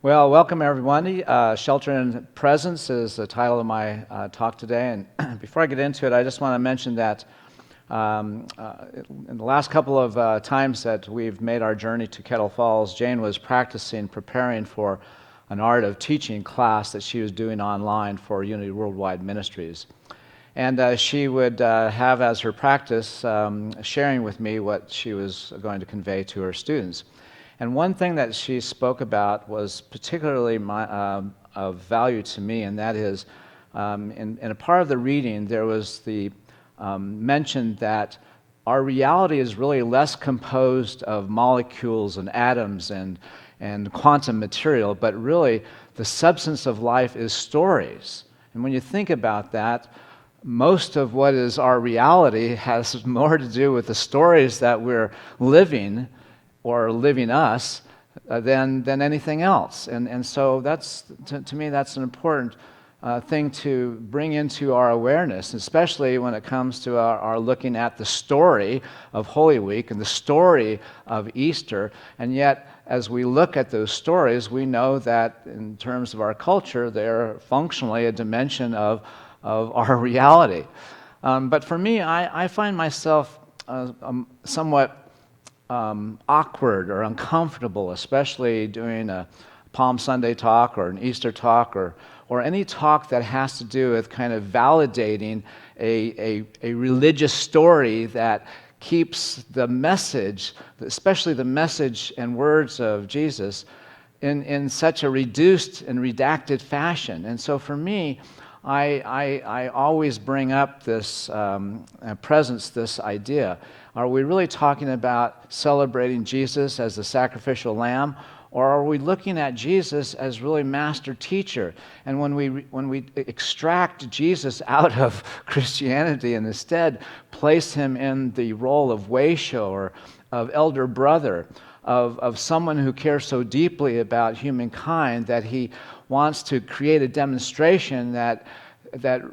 Well, welcome everybody. Shelter in Presence is the title of my talk today. And before I get into it, I just want to mention that in the last couple of times that we've made our journey to Kettle Falls, Jane was preparing for an art of teaching class that she was doing online for Unity Worldwide Ministries. And she would have as her practice sharing with me what she was going to convey to her students. And one thing that she spoke about was particularly of value to me, and that is, in a part of the reading, there was the mention that our reality is really less composed of molecules and atoms and quantum material, but really the substance of life is stories. And when you think about that, most of what is our reality has more to do with the stories that we're living or living us than anything else. And so that's, to me, that's an important thing to bring into our awareness, especially when it comes to our looking at the story of Holy Week and the story of Easter. And yet, as we look at those stories, we know that in terms of our culture, they're functionally a dimension of our reality. But for me, I find myself somewhat awkward or uncomfortable, especially doing a Palm Sunday talk or an Easter talk or any talk that has to do with kind of validating a religious story that keeps the message, especially the message and words of Jesus, in such a reduced and redacted fashion. And so for me, I always bring up this presence, this idea. Are we really talking about celebrating Jesus as the sacrificial lamb, or are we looking at Jesus as really master teacher? And when we extract Jesus out of Christianity and instead place him in the role of wayshow or of elder brother, of someone who cares so deeply about humankind that he wants to create a demonstration that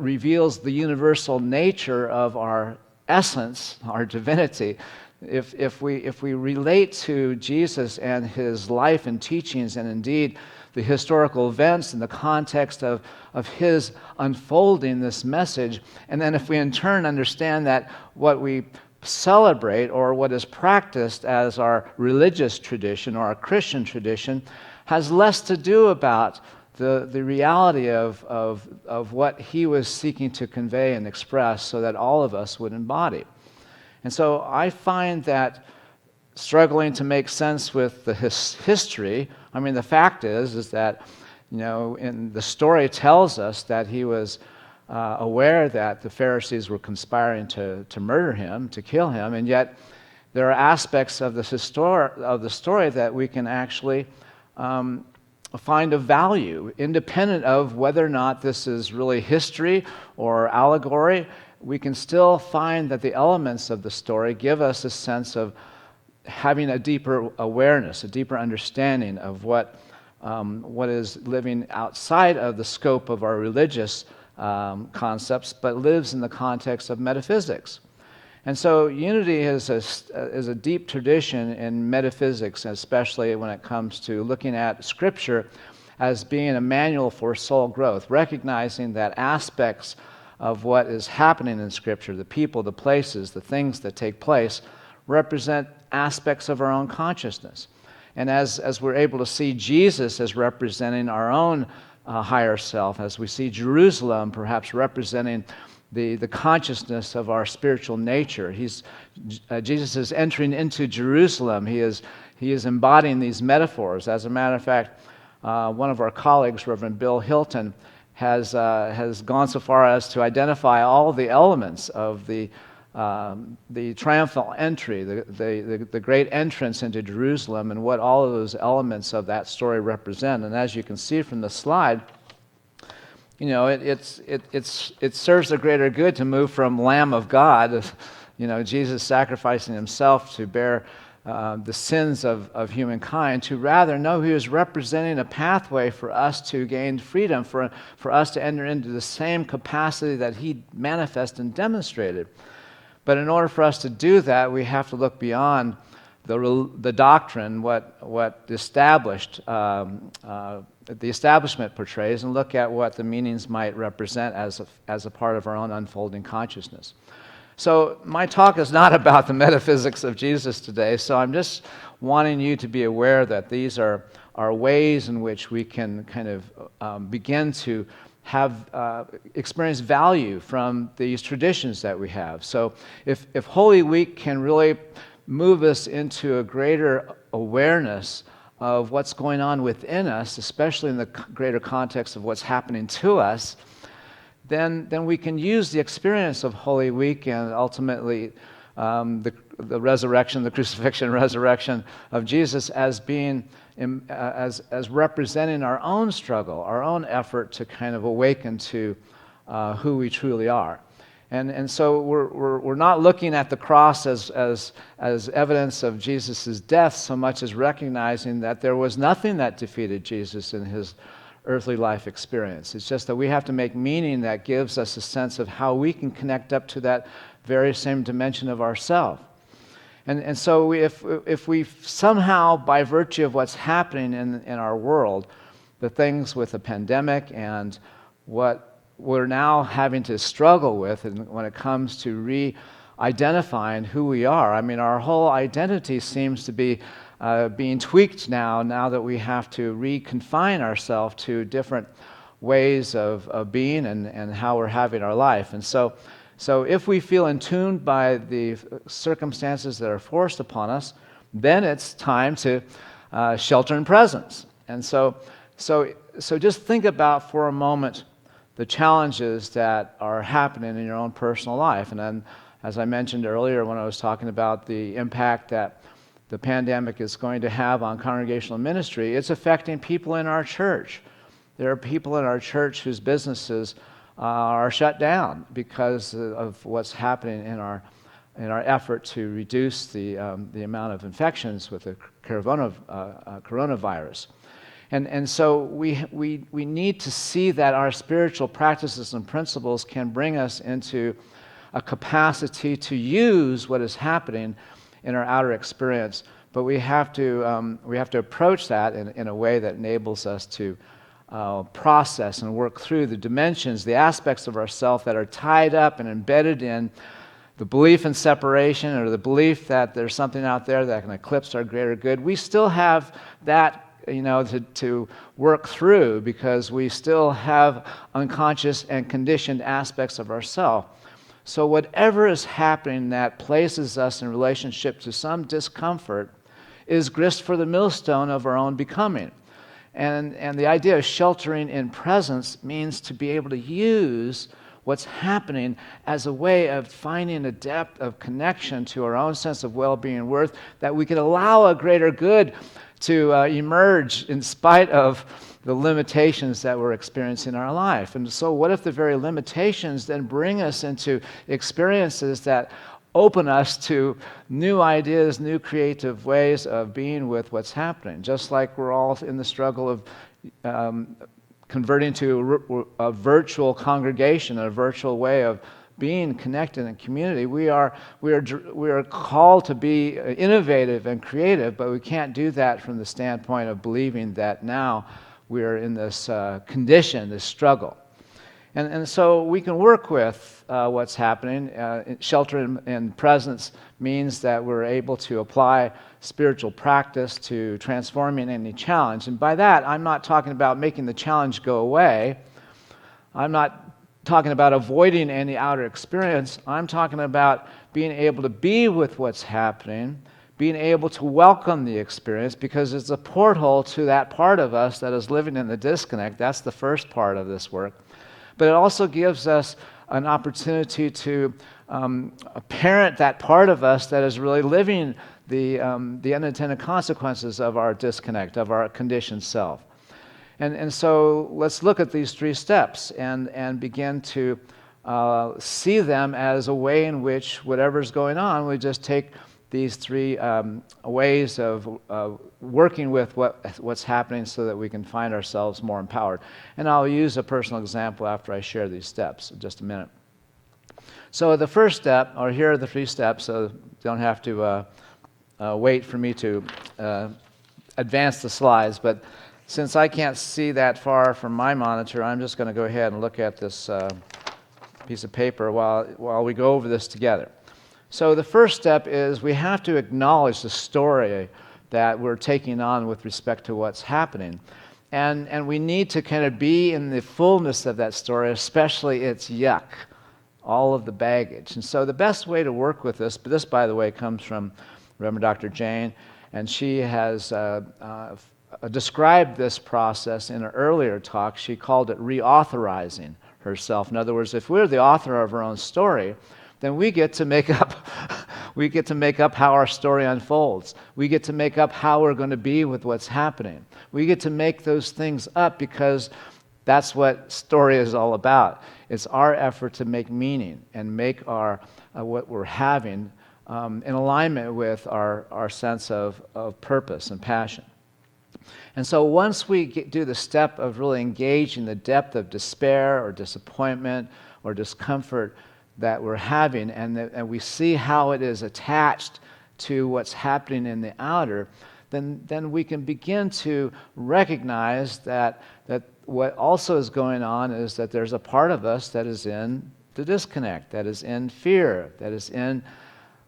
reveals the universal nature of our essence, our divinity. If we relate to Jesus and his life and teachings, and indeed the historical events in the context of his unfolding this message, and then if we in turn understand that what we celebrate or what is practiced as our religious tradition or our Christian tradition has less to do about the reality of what he was seeking to convey and express so that all of us would embody. And so I find that struggling to make sense with the history, I mean, the fact is that, in the story tells us that he was aware that the Pharisees were conspiring to murder him, to kill him, and yet there are aspects of the story that we can actually find of value, independent of whether or not this is really history or allegory. We can still find that the elements of the story give us a sense of having a deeper awareness, a deeper understanding of what is living outside of the scope of our religious concepts, but lives in the context of metaphysics. And so unity is a deep tradition in metaphysics, especially when it comes to looking at Scripture as being a manual for soul growth, recognizing that aspects of what is happening in Scripture, the people, the places, the things that take place, represent aspects of our own consciousness. And as we're able to see Jesus as representing our own higher self, as we see Jerusalem perhaps representing the consciousness of our spiritual nature. Jesus is entering into Jerusalem. He is embodying these metaphors. As a matter of fact, one of our colleagues, Reverend Bill Hilton, has gone so far as to identify all the elements of the triumphal entry, the great entrance into Jerusalem, and what all of those elements of that story represent. And as you can see from the slide, it serves the greater good to move from Lamb of God, Jesus sacrificing himself to bear the sins of humankind, to rather know he was representing a pathway for us to gain freedom, for us to enter into the same capacity that he manifested and demonstrated. But in order for us to do that, we have to look beyond the doctrine, what the establishment portrays, and look at what the meanings might represent as a part of our own unfolding consciousness. So my talk is not about the metaphysics of Jesus today, so I'm just wanting you to be aware that these are ways in which we can kind of begin to have experience value from these traditions that we have. So if Holy Week can really move us into a greater awareness of what's going on within us, especially in the greater context of what's happening to us, then we can use the experience of Holy Week and ultimately the resurrection, the crucifixion and resurrection of Jesus as being as representing our own struggle, our own effort to kind of awaken to who we truly are. And so we're not looking at the cross as evidence of Jesus' death so much as recognizing that there was nothing that defeated Jesus in his earthly life experience. It's just that we have to make meaning that gives us a sense of how we can connect up to that very same dimension of ourself. And so if we somehow, by virtue of what's happening in our world, the things with the pandemic and what we're now having to struggle with when it comes to re-identifying who we are. I mean, our whole identity seems to be being tweaked now that we have to reconfine ourselves to different ways of being and how we're having our life. And so if we feel entuned by the circumstances that are forced upon us, then it's time to shelter in presence. And so just think about for a moment the challenges that are happening in your own personal life. And then, as I mentioned earlier when I was talking about the impact that the pandemic is going to have on congregational ministry, it's affecting people in our church. There are people in our church whose businesses are shut down because of what's happening in our effort to reduce the amount of infections with the coronavirus. And so we need to see that our spiritual practices and principles can bring us into a capacity to use what is happening in our outer experience, but we have to approach that in a way that enables us to process and work through the dimensions, the aspects of ourself that are tied up and embedded in the belief in separation or the belief that there's something out there that can eclipse our greater good. We still have that to work through because we still have unconscious and conditioned aspects of ourselves. So whatever is happening that places us in relationship to some discomfort is grist for the millstone of our own becoming. And the idea of sheltering in presence means to be able to use what's happening as a way of finding a depth of connection to our own sense of well-being and worth, that we can allow a greater good to emerge in spite of the limitations that we're experiencing in our life. And so what if the very limitations then bring us into experiences that open us to new ideas, new creative ways of being with what's happening? Just like we're all in the struggle of converting to a virtual congregation, a virtual way of being connected in community. We are called to be innovative and creative, but we can't do that from the standpoint of believing that now we're in this condition, this struggle. And so we can work with what's happening. Shelter in presence means that we're able to apply spiritual practice to transforming any challenge. And by that, I'm not talking about making the challenge go away. I'm not talking about avoiding any outer experience. I'm talking about being able to be with what's happening, being able to welcome the experience, because it's a porthole to that part of us that is living in the disconnect. That's the first part of this work. But it also gives us an opportunity to parent that part of us that is really living the unintended consequences of our disconnect, of our conditioned self. And so let's look at these three steps and begin to see them as a way in which whatever's going on, we just take these three ways of working with what's happening so that we can find ourselves more empowered. And I'll use a personal example after I share these steps in just a minute. So the first step, or here are the three steps, so you don't have to wait for me to advance the slides, but since I can't see that far from my monitor, I'm just going to go ahead and look at this piece of paper while we go over this together. So the first step is we have to acknowledge the story that we're taking on with respect to what's happening. And we need to kind of be in the fullness of that story, especially its yuck, all of the baggage. And so the best way to work with this, but this, by the way, comes from Reverend Dr. Jane, and she has described this process in an earlier talk. She called it reauthorizing herself. In other words, if we're the author of our own story, then we get to make up how our story unfolds. We get to make up how we're going to be with what's happening. We get to make those things up because that's what story is all about. It's our effort to make meaning and make our what we're having in alignment with our sense of purpose and passion. And so once we do the step of really engaging the depth of despair or disappointment or discomfort that we're having, and we see how it is attached to what's happening in the outer, then we can begin to recognize that what also is going on is that there's a part of us that is in the disconnect, that is in fear, that is in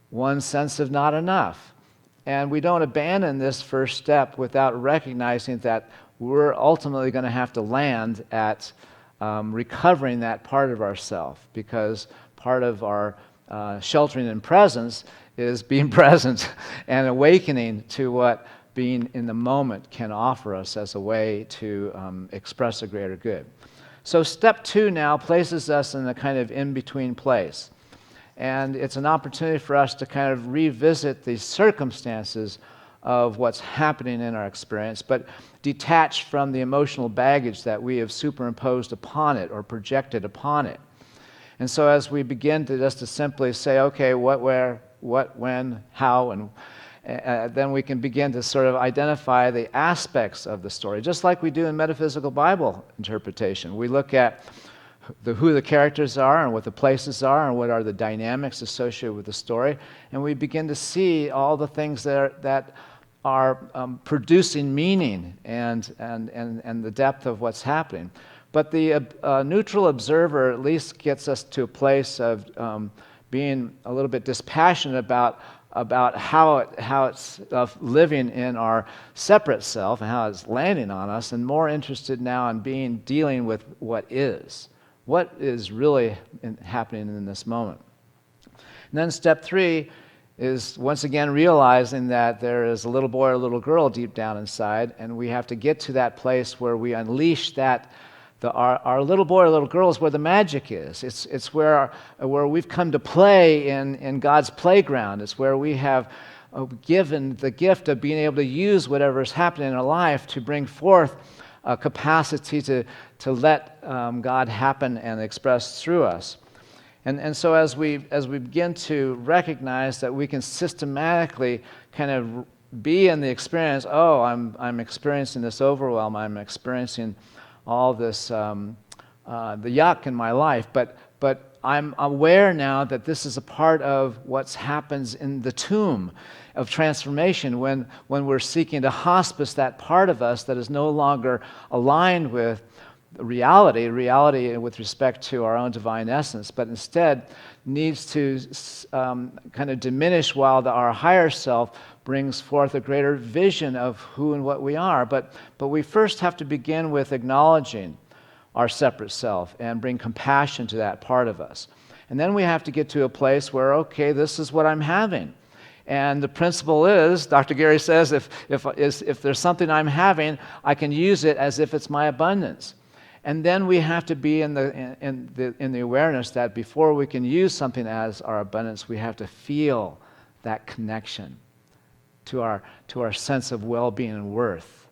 one sense of not enough. And we don't abandon this first step without recognizing that we're ultimately going to have to land at recovering that part of ourself, because part of our sheltering in presence is being present and awakening to what being in the moment can offer us as a way to express a greater good. So step 2 now places us in a kind of in-between place. And it's an opportunity for us to kind of revisit the circumstances of what's happening in our experience, but detached from the emotional baggage that we have superimposed upon it or projected upon it. And so as we begin to just to simply say, okay, what, where, what, when, how, and then we can begin to sort of identify the aspects of the story, just like we do in metaphysical Bible interpretation. We look at who the characters are and what the places are and what are the dynamics associated with the story, and we begin to see all the things that are producing meaning and the depth of what's happening. But the neutral observer at least gets us to a place of being a little bit dispassionate about how it's living in our separate self and how it's landing on us, and more interested now in dealing with what is really happening in this moment. And then step 3 is once again realizing that there is a little boy or little girl deep down inside, and we have to get to that place where we unleash that. Our little boy or little girl is where the magic is. It's where we've come to play in God's playground. It's where we have given the gift of being able to use whatever is happening in our life to bring forth a capacity to let God happen and express through us. And so as we begin to recognize that we can systematically kind of be in the experience, I'm experiencing this overwhelm, I'm experiencing all this, the yuck in my life, but I'm aware now that this is a part of what happens in the tomb of transformation when we're seeking to hospice that part of us that is no longer aligned with reality with respect to our own divine essence, but instead needs to kind of diminish while our higher self brings forth a greater vision of who and what we are. But we first have to begin with acknowledging our separate self and bring compassion to that part of us. And then we have to get to a place where, okay, this is what I'm having. And the principle is, Dr. Gary says, if there's something I'm having, I can use it as if it's my abundance. And then we have to be in the awareness that before we can use something as our abundance, we have to feel that connection to our sense of well-being and worth.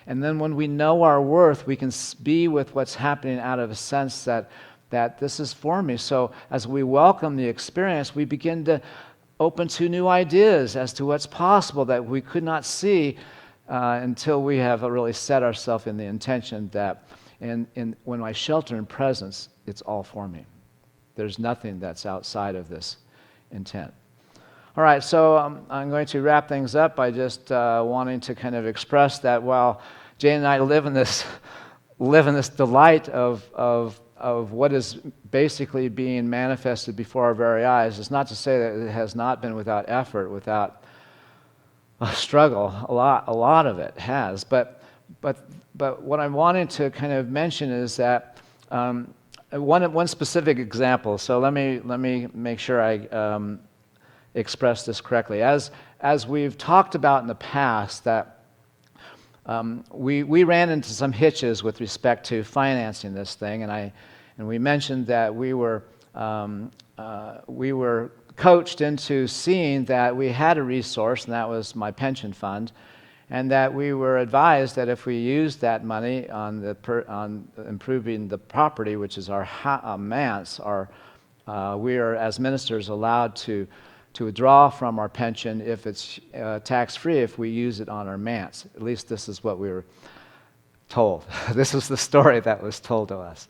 And then when we know our worth, we can be with what's happening out of a sense that this is for me. So as we welcome the experience, we begin to open to new ideas as to what's possible that we could not see until we have really set ourselves in the intention that when I shelter in presence, it's all for me. There's nothing that's outside of this intent. All right, so I'm going to wrap things up by just wanting to kind of express that while Jane and I live in this delight of what is basically being manifested before our very eyes, it's not to say that it has not been without effort, without a struggle. A lot of it has, but what I'm wanting to kind of mention is that one specific example. So let me make sure I express this correctly. As we've talked about in the past, that we ran into some hitches with respect to financing this thing, and we mentioned that we were coached into seeing that we had a resource, and that was my pension fund, and that we were advised that if we used that money on improving the property, which is our manse, we are as ministers allowed to withdraw from our pension if it's tax-free if we use it on our manse. At least this is what we were told. This was the story that was told to us.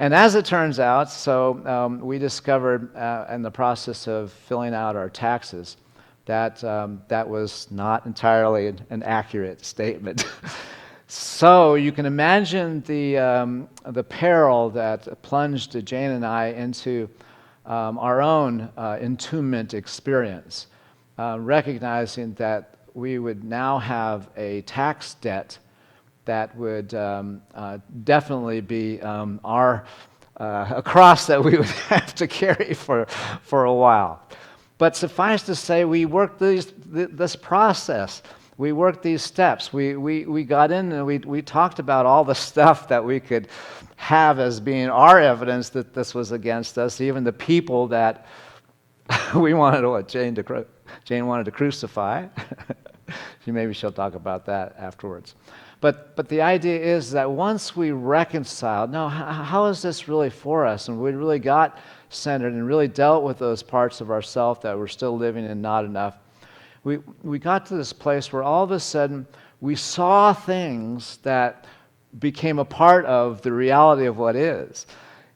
And as it turns out, so we discovered in the process of filling out our taxes that that was not entirely an accurate statement. So you can imagine the peril that plunged Jane and I into our own entombment experience, recognizing that we would now have a tax debt that would definitely be a cross that we would have to carry for a while. But suffice to say, we worked this process. We worked these steps. We got in and we talked about all the stuff that we could have as being our evidence that this was against us, even the people that we wanted Jane wanted to crucify. Maybe she'll talk about that afterwards. But the idea is that once we reconciled, no, how is this really for us? And we really got centered and really dealt with those parts of ourself that were still living in not enough. We got to this place where all of a sudden we saw things that became a part of the reality of what is.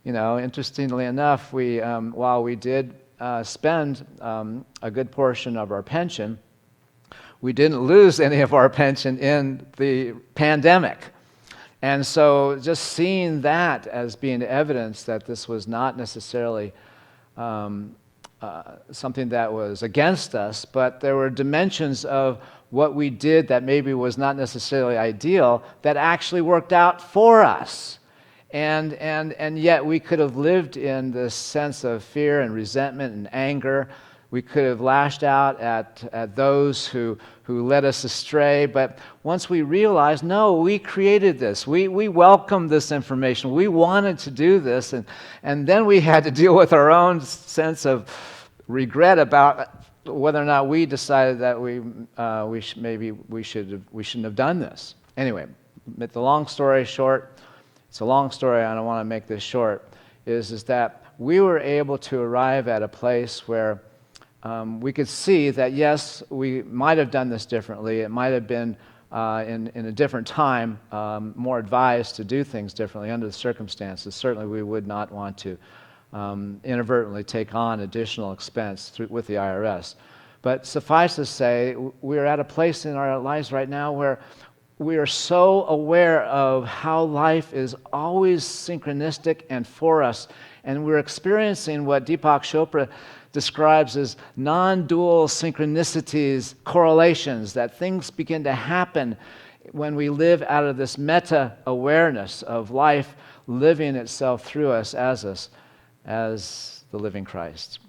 You know, interestingly enough, while we did spend a good portion of our pension, we didn't lose any of our pension in the pandemic. And so just seeing that as being evidence that this was not necessarily something that was against us, but there were dimensions of what we did that maybe was not necessarily ideal that actually worked out for us. And yet we could have lived in this sense of fear and resentment and anger. We could have lashed out at those who led us astray. But once we realized, no, we created this. We welcomed this information. We wanted to do this. And then we had to deal with our own sense of regret about whether or not we decided that we shouldn't have done this. Anyway, the long story short, it's a long story, and I want to make this short, is that we were able to arrive at a place where we could see that, yes, we might have done this differently. It might have been in a different time more advised to do things differently under the circumstances. Certainly we would not want to inadvertently take on additional expense with the IRS. But suffice to say, we're at a place in our lives right now where we are so aware of how life is always synchronistic and for us. And we're experiencing what Deepak Chopra describes as non-dual synchronicities, correlations, that things begin to happen when we live out of this meta-awareness of life living itself through us as the living Christ.